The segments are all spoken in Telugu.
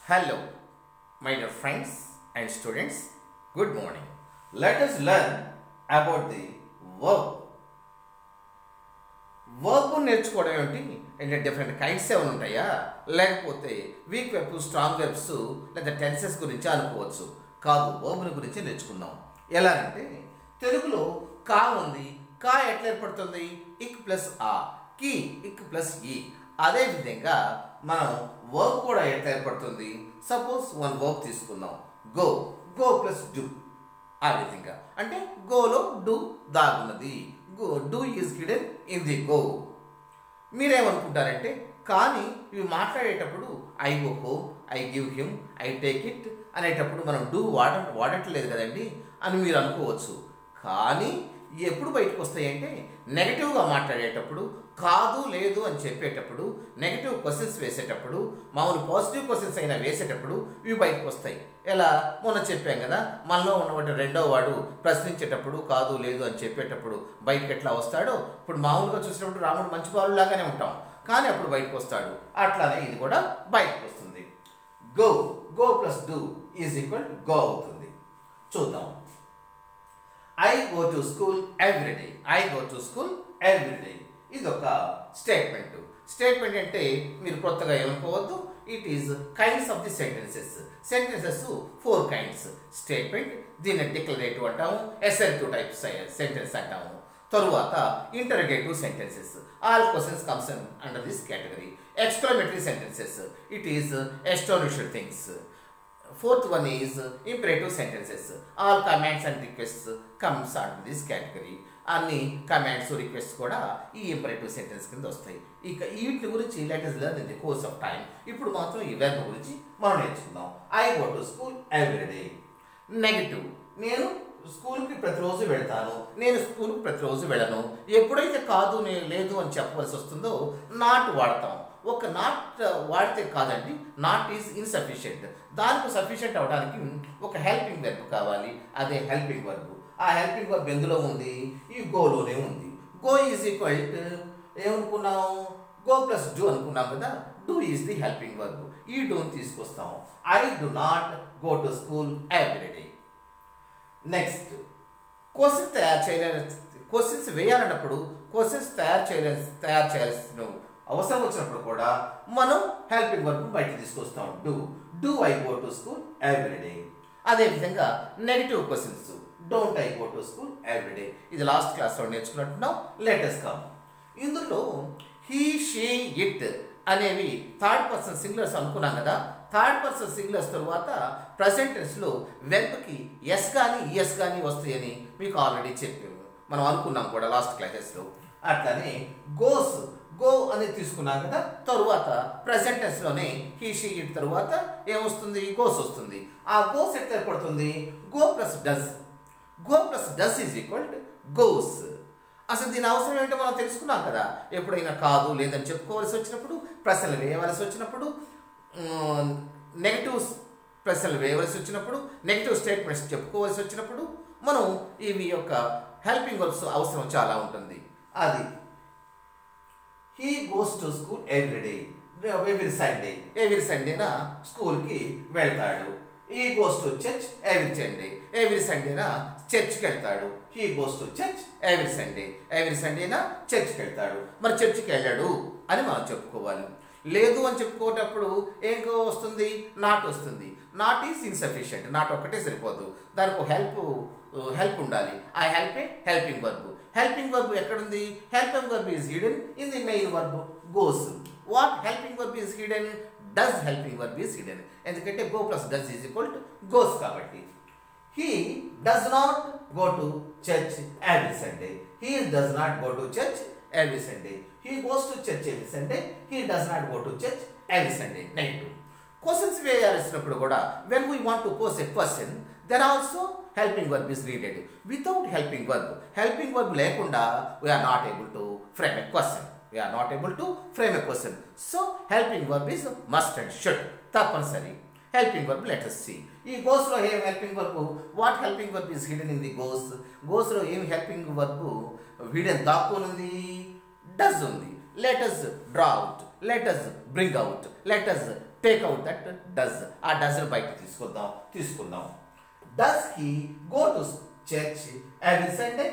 Hello, my dear friends and students. Good morning. Let us learn about the verb. Verb నేర్చుకోవడం ఏంటి అంటే డిఫరెంట్ కైండ్స్ ఏమైనా ఉంటాయా లేకపోతే వీక్ వెబ్స్ స్ట్రాంగ్ వెబ్స్ లేదా టెన్సెస్ గురించి అనుకోవచ్చు కాదు వర్బ్ని గురించి నేర్చుకుందాం. ఎలా అంటే తెలుగులో కా ఉంది, కా ఎట్లా ఏర్పడుతుంది? ఇక్ ప్లస్ ఆ, కి ఇక్ ప్లస్ ఈ. అదేవిధంగా మనం వర్బ్ కూడా ఎట్లా ఏర్పడుతుంది? సపోజ్ వన్ వర్బ్ తీసుకుందాం, గో, గో ప్లస్ డు. ఆ విధంగా అంటే గోలో డు దాగున్నది, go do is hidden in the go. మీరేమనుకుంటారంటే కానీ ఇవి మాట్లాడేటప్పుడు I go home, I give him, I take it అనేటప్పుడు మనం డూ వాడట్లేదు కదండి అని మీరు అనుకోవచ్చు. కానీ ఎప్పుడు బయటకు వస్తాయంటే నెగటివ్గా మాట్లాడేటప్పుడు, కాదు లేదు అని చెప్పేటప్పుడు, నెగటివ్ క్వశ్చన్స్ వేసేటప్పుడు, మామూలు పాజిటివ్ క్వశ్చన్స్ అయినా వేసేటప్పుడు ఇవి బయటకు వస్తాయి. ఎలా మొన్న చెప్పాం కదా, మనలో ఉన్నటువంటి రెండో వాడు ప్రశ్నించేటప్పుడు కాదు లేదు అని చెప్పేటప్పుడు బయటకు ఎట్లా వస్తాడో, ఇప్పుడు మామూలుగా చూసినప్పుడు రాముడు మంచి బాలు లాగానే ఉంటాం, కానీ అప్పుడు బయటకు వస్తాడు. అట్లానే ఇది కూడా బయటకు వస్తుంది. Go, go plus do is equal to go అవుతుంది. చూద్దాం. I go to school every day. I go to school every day. ఇది ఒక స్టేట్మెంట్. స్టేట్మెంట్ అంటే మీరు కొత్తగా ఏమనుకోవద్దు, it is kinds of the sentences. Sentences 4 kinds. Statement, దీన్ని డిక్లరేటివ్ అంటాము, అసర్టివ్ టైప్ సెంటెన్స్ అంటాము. తరువాత interrogative sentences, all questions comes under this category. Exclamatory sentences, it is astonished things. Fourth one is imperative sentences. All commands and requests comes under this category. అన్ని కమాండ్స్ రిక్వెస్ట్ కూడా ఈ ఇంపరేటివ్ సెంటెన్స్ కింద వస్తాయి. ఇక వీటి గురించి let us learn in the course of time. ఇప్పుడు మాత్రం ఈ వెర్బ్ గురించి మనం నేర్చుకుందాం. I go to school every day. Negative, నేను స్కూల్కి ప్రతిరోజు వెళ్తాను, నేను స్కూల్కి ప్రతిరోజు వెళ్ళను. ఎప్పుడైతే కాదు లేదు అని చెప్పవలసి వస్తుందో నాట్ వాడతాం. ఒక నాట్ వాడితే కాదండి, నాట్ ఈజ్ ఇన్సఫిషియెంట్. దానికి సఫిషియెంట్ అవడానికి ఒక హెల్పింగ్ వెర్బ్ కావాలి, అదే హెల్పింగ్ వర్బ్. ఆ హెల్పింగ్ వర్బ్ ఎందులో ఉంది? ఈ గోలోనే ఉంది. గో ఈజ్ ఈక్వల్ టు ఏమనుకున్నాం? గో ప్లస్ డూ అనుకున్నాం కదా. Do is the helping verb. ఈ డూని తీసుకొస్తాం. I do not go to school every day. Next, question questions వేయాలన్నప్పుడు క్వశ్చన్స్ తయారు చేయాల్సిన అవసరం వచ్చినప్పుడు కూడా మనం హెల్పింగ్ వర్బ్ బయట తీసుకొస్తాం. Do I go to school every day. అదేవిధంగా negative questions, don't I go to school every day. ఇది లాస్ట్ క్లాస్లో నేర్చుకున్నట్టున్నాం. Let us come. ఇందులో హీ, షీ, ఇట్ అనేవి థర్డ్ పర్సన్ సింగులర్స్ అనుకున్నాం కదా. థర్డ్ పర్సన్ సింగులర్స్ తరువాత ప్రజెంట్ టెన్స్లో వెర్బ్కి ఎస్ కానీ ఈఎస్ కానీ వస్తాయని మీకు ఆల్రెడీ చెప్పాము, మనం అనుకున్నాం కూడా లాస్ట్ క్లాసెస్లో. అట్లానే గోస్, గో అనేది తీసుకున్నాం కదా. తరువాత ప్రజెంట్ టెన్స్లోనే హీ, షీ, ఇట్ తరువాత ఏమొస్తుంది? గోస్ వస్తుంది. ఆ గోస్ ఎట్లా ఏర్పడుతుంది? Go plus does. Go plus does is equal to goes. అసలు దీని అవసరం ఏంటో మనం తెలుసుకున్నాం కదా. ఎప్పుడైనా కాదు లేదని చెప్పుకోవాల్సి వచ్చినప్పుడు, ప్రశ్నలు వేయవలసి వచ్చినప్పుడు, నెగిటివ్ ప్రశ్నలు వేయవలసి వచ్చినప్పుడు, నెగిటివ్ స్టేట్మెంట్స్ చెప్పుకోవాల్సి వచ్చినప్పుడు మనం ఇవి యొక్క హెల్పింగ్ వర్బ్స్ అవసరం చాలా ఉంటుంది. అది he goes to school every day. Every Sunday, every సండేన స్కూల్కి వెళ్తాడు. He goes to church every Sunday. Every సండేన చర్చ్కి వెళ్తాడు. He goes to church every Sunday. Every సండేన చర్చ్కి వెళ్తాడు. మరి చర్చ్కి వెళ్ళాడు అని మనం చెప్పుకోవాలి. లేదు అని చెప్పుకోవటప్పుడు ఏం వస్తుంది? నాట్ వస్తుంది. Not is insufficient. నాట్ ఒక్కటే సరిపోదు, దానికి హెల్ప్ ఉండాలి. ఆ హెల్పే హెల్పింగ్ వర్బ్. హెల్పింగ్ వర్బ్ ఎక్కడుంది? Helping verb is hidden in the main verb goes. What helping verb is hidden? Does helping verb is hidden. ఎందుకంటే go plus does is equal to goes కాబట్టి. He does not go to church every Sunday. He does not go to church every Sunday. He goes to church every Sunday. He does not go to church every Sunday. Negative. Questions వేయాల్సినప్పుడు కూడా when we want to pose a question, then also helping verb is needed. Without helping verb లేకుండా we are not able to frame a question. We are not able to frame a question. So helping verb is must and should. తప్పనిసరి. Helping verb, let us see. ఈ goes లో ఏం helping verb? What helping verb is hidden in the goes? Goes లో ఏం helping verb hidden దాక్కునుంది? Does ఉంది. Let us draw out. Let us bring out. Let us take out that does. ఆ డస్ బయట తీసుకుందాం. Does he go to church every Sunday?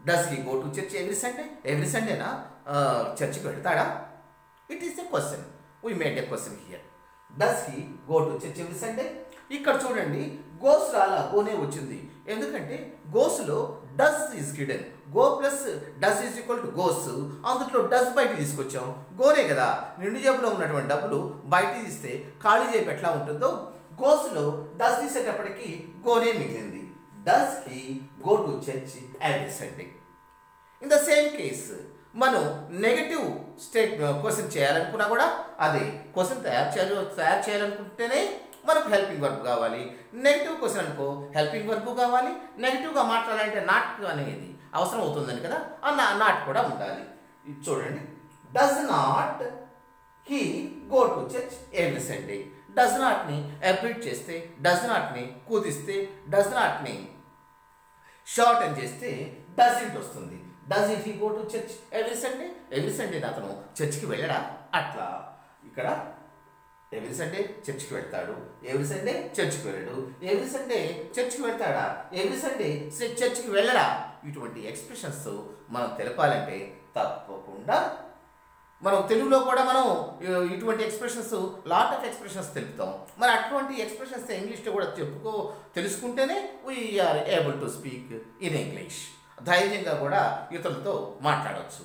Does he go to church every Sunday? Every సండేనా చర్చికి వెళ్తాడా? It is a question. We made a question here. Does he go to church every Sunday? ఇక్కడ చూడండి, గోస్ రాలా, గోనే వచ్చింది. ఎందుకంటే గోస్లో does is hidden. Go plus does is equal to goes. అందులో డస్ బయట తీసుకొచ్చాం. గోనే కదా, నిండు జేబులో ఉన్నటువంటి డబ్బులు బయట తీస్తే ఖాళీ జేబు ఎట్లా ఉంటుందో, గోస్లో డస్ తీసేటప్పటికి గోనే మిగిలింది. Does he go to church every Sunday? In the same case మనం నెగటివ్ క్వశ్చన్ చేయాలనుకున్నా కూడా అదే క్వశ్చన్ తయారు చేయాలనుకుంటేనే మనకు హెల్పింగ్ వర్బ్ కావాలి. నెగిటివ్ క్వశ్చన్ అనుకో హెల్పింగ్ వర్బ్ కావాలి. నెగిటివ్గా మాట్లాడాలంటే నాట్ అనేది అవసరం అవుతుందని కదా, నాట్ కూడా ఉండాలి. ఇది చూడండి, does not he go to church every Sunday? Does నాట్ని అబ్రిట్ చేస్తే, డస్ నాట్ని కుదిస్తే, డస్ నాట్ని షార్ట్ అని చేస్తే డస్ ఇట్ వస్తుంది. Does it he go to church every Sunday? Every Sunday అతను చర్చ్కి వెళ్ళడా? అట్లా ఇక్కడ ఎవ్రీ సండే చర్చ్కి వెళ్తాడు, ఎవ్రీ సండే చర్చ్కి వెళ్ళడు, ఎవ్రీ సండే చర్చ్కి వెళ్తాడా, ఎవ్రీ సండే చర్చ్కి వెళ్ళడా? ఇటువంటి ఎక్స్ప్రెషన్స్ మనం తెలపాలంటే తప్పకుండా మనం తెలుగులో కూడా మనం ఇటువంటి ఎక్స్ప్రెషన్స్ లాట్ ఆఫ్ ఎక్స్ప్రెషన్స్ తెలుపుతాం. మరి అటువంటి ఎక్స్ప్రెషన్స్ ఇంగ్లీష్లో కూడా తెలుసుకుంటేనే we are able to speak in English. ధైర్యంగా కూడా ఇతరులతో మాట్లాడవచ్చు.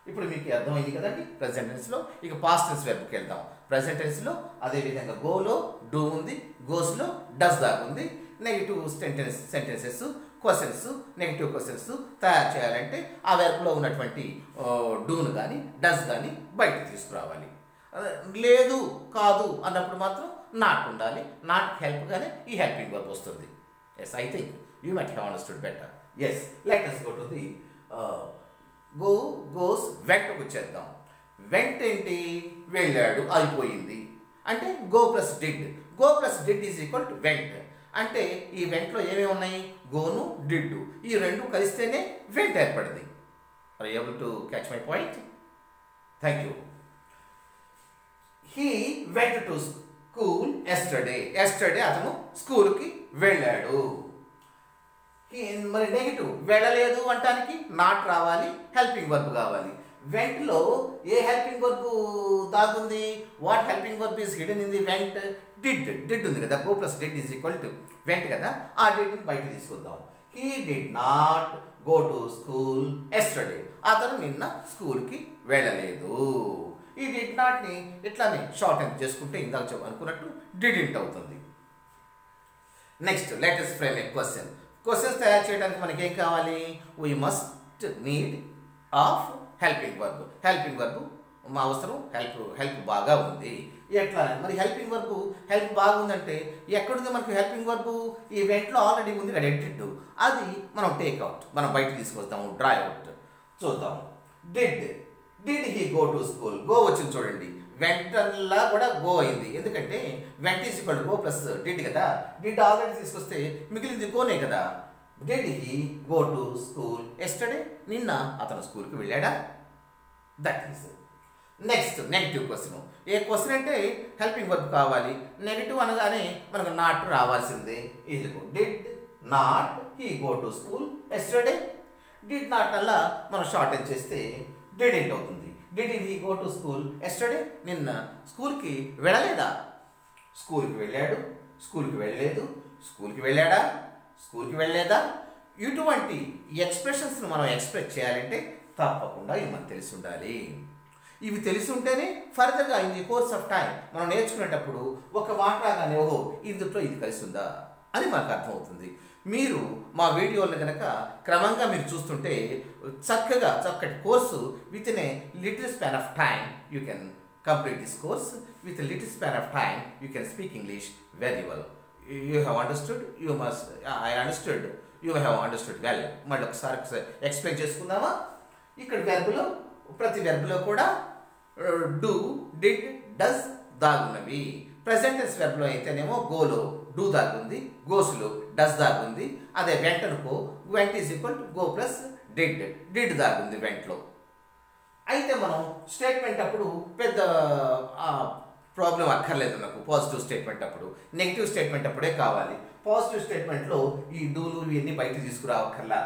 ఇప్పుడు మీకు అర్థమైంది కదండి ప్రజెంట్ టెన్స్లో. ఇక పాస్ట్ టెన్స్ వెర్బ్కి వెళ్దాం. ప్రజెంట్ టెన్స్లో అదేవిధంగా గోలో డూ ఉంది, గోస్లో డస్ దాకుంది. Negative sentences questions, negative questions తయారు చేయాలంటే ఆ వెర్బ్లో ఉన్నటువంటి డూను కానీ డస్ కానీ బయట తీసుకురావాలి. లేదు కాదు అన్నప్పుడు మాత్రం నాట్ ఉండాలి. నాట్ హెల్ప్గానే ఈ హెల్పింగ్ వర్బ్ వస్తుంది. Yes, I think you might have understood better. Yes, let us go to the goes వెంటకు వచ్చేద్దాం. వెంట ఏంటి? వెళ్ళాడు, అయిపోయింది. అంటే go plus did. Go plus did is equal to went. అంటే ఈ వెంట్లో ఏమేమి ఉన్నాయి? గోను డిడ్డు, ఈ రెండు కలిస్తేనే వెంట ఏర్పడింది. Are you able to catch my point? Thank you. He went to school yesterday. Yesterday అతను స్కూల్కి వెళ్ళాడు. మరి నెగిటివ్ వెళ్ళలేదు అంటానికి నాట్ రావాలి, హెల్పింగ్ వర్బ్ కావాలి. వెంట్లో ఏ హెల్పింగ్ వర్బ్ దాగుంది? What helping verb is hidden in the went? Did ఉంది కదా, go plus did is equal to went కదా. ఆ డిడ్ని బయట తీసుకుందాం. He did not go to school yesterday. అతను నిన్న స్కూల్కి వెళ్ళలేదు. ఈ డిడ్ నాట్ని ఇట్లానే షార్ట్ హ్యాండ్ చేసుకుంటే ఇందాక అనుకున్నట్టు డిడింట్ అవుతుంది. నెక్స్ట్ లెట్ us ఫ్రేమ్ ఏ క్వశ్చన్. క్వశ్చన్స్ తయారు చేయడానికి మనకి ఏం కావాలి? We must need of helping verb. Helping verb మా అవసరం. హెల్ప్ బాగా ఉంది. ఎట్లా మరి హెల్పింగ్ వర్బ్ హెల్ప్ బాగుందంటే ఎక్కడుంది మనకు హెల్పింగ్ వర్బ్? ఈ వెంట్లో ఆల్రెడీ ఉంది కదా, డిడ్. అది మనం టేక్అవుట్, మనం బయట తీసుకొస్తాము, డ్రై అవుట్. చూద్దాం. Did he go to school? Go వచ్చింది చూడండి, వెంటల్లా కూడా గో అయింది. ఎందుకంటే went is equal to go plus did కదా. డిడ్ ఆల్రెడీ తీసుకొస్తే మిగిలింది గోనే కదా. Did he go to school yesterday? నిన్న అతను స్కూల్కి వెళ్ళాడా? That is. Next negative question. ఏ క్వశ్చన్ అంటే హెల్పింగ్ వర్బ్ కావాలి. నెగిటివ్ అనగానే మనకు నాట్ రావాల్సిందే. ఇదిగో did not he go to school yesterday. Did not అలా మనం షార్టేజ్ చేస్తే డిడ్ అవుతుంది. Did he go to school yesterday? నిన్న స్కూల్కి వెళ్ళలేదా? స్కూల్కి వెళ్ళాడు, స్కూల్కి వెళ్ళలేదు, స్కూల్కి వెళ్ళాడా, స్కూల్కి వెళ్ళలేదా? ఇటువంటి ఎక్స్ప్రెషన్స్ని మనం ఎక్స్ప్రెస్ చేయాలంటే తప్పకుండా ఇవి మనకు తెలిసి ఉండాలి. ఇవి తెలిసి ఉంటేనే ఫర్దర్గా in the course of time మనం నేర్చుకునేటప్పుడు ఒక మాట రాగానే ఓహో ఇందులో ఇది కలిసి ఉందా అని మనకు అర్థమవుతుంది. మీరు మా వీడియోలను కనుక క్రమంగా మీరు చూస్తుంటే చక్కటి course within a little span of time you can complete this course. With little span of time you can speak English very well. You have understood, you must, I understood, you have understood well. మళ్ళీ ఒకసారి ఎక్స్ప్లెయిన్ చేసుకుందామా? ఇక్కడ వెర్బ్లో ప్రతి వెర్బ్లో కూడా డూ, డిడ్, డస్ దాగున్నవి. ప్రెజెంట్ టెన్స్ వెర్బ్లో అయితేనేమో గోలో డూ దాగుంది, గోస్లో డస్ దాగుంది. అదే వెంట అనుకో went is equal to go plus did దాగుంది వెంటలో. అయితే మనం స్టేట్మెంట్ అప్పుడు పెద్ద ప్రాబ్లం అక్కర్లేదు నాకు పాజిటివ్ స్టేట్మెంట్ అప్పుడు. నెగిటివ్ స్టేట్మెంట్ అప్పుడే కావాలి. పాజిటివ్ స్టేట్మెంట్లో ఈ డూలు ఇవన్నీ బయట తీసుకురావక్కర్లా.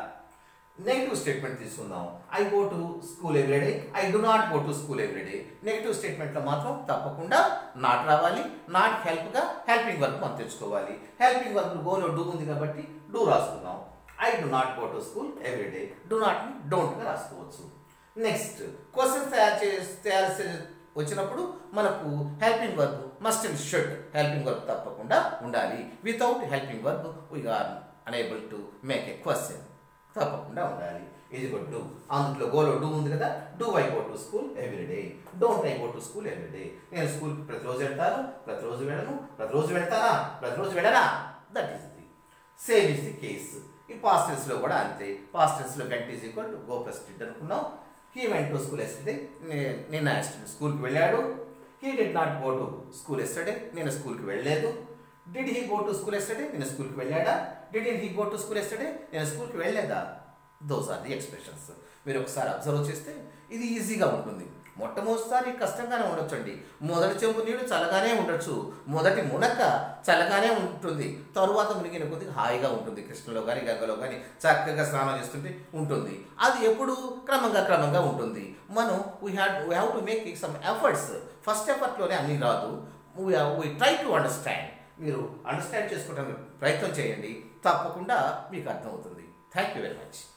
నెగిటివ్ స్టేట్మెంట్ తీసుకుందాం. I go to school everyday, I do not go to school everyday. Negative స్టేట్మెంట్లో మాత్రం తప్పకుండా నాట్ రావాలి. నాట్ హెల్ప్గా హెల్పింగ్ వర్క్ మనం తెచ్చుకోవాలి. హెల్పింగ్ వర్క్ గోలో డూ ఉంది కాబట్టి డూ రాసుకుందాం. I do not go to school everyday, do నాట్ని డోంట్గా రాసుకోవచ్చు. నెక్స్ట్ క్వశ్చన్స్ తయారు వచ్చినప్పుడు మనకు helping verb must and should, helping verb తప్పకుండా ఉండాలి. Without helping verb we are unable to make a question, తప్పకుండా ఉండాలి. ఇది కూడా డూ, అందులో గోలో డూ ఉంది కదా. Do I go to school everyday, don't I go to school everyday. నేను స్కూల్కి ప్రతిరోజు వెళ్తాను, ప్రతిరోజు వెళ్ళను, ప్రతిరోజు వెళ్తానా, ప్రతిరోజు వెళ్ళనా. That is the same is the case. ఈ పాస్ట్ టెన్స్లో కూడా అంతే. పాస్ట్ టెన్స్లో went is equal to go plus did అనుకున్నాం. He went to school yesterday, నిన్న స్కూల్కి వెళ్ళాడు. He did not go to school yesterday, నేను స్కూల్కి వెళ్ళలేదు. Did he go to school yesterday, నేను స్కూల్కి వెళ్ళాడా. Did he go to school yesterday, నేను స్కూల్కి వెళ్ళలేదా. Those are the expressions. మీరు ఒకసారి అబ్జర్వ్ చేస్తే ఇది ఈజీగా ఉంటుంది. మొట్టమొదటిసారి కష్టంగానే ఉండొచ్చండి. మొదటి చెంబు నీళ్ళు చల్లగానే ఉండొచ్చు, మొదటి మునక్క చల్లగానే ఉంటుంది, తరువాత మునిగిన కొద్దిగా హాయిగా ఉంటుంది. కృష్ణలో కానీ గంగలో కానీ చక్కగా స్నానం చేస్తుంటే ఉంటుంది. అది ఎప్పుడు క్రమంగా ఉంటుంది. మనం we have to make some efforts. First ఎఫర్ట్లోనే అన్నీ రాదు. We try to understand. మీరు అండర్స్టాండ్ చేసుకోవడానికి ప్రయత్నం చేయండి, తప్పకుండా మీకు అర్థమవుతుంది. Thank you very much.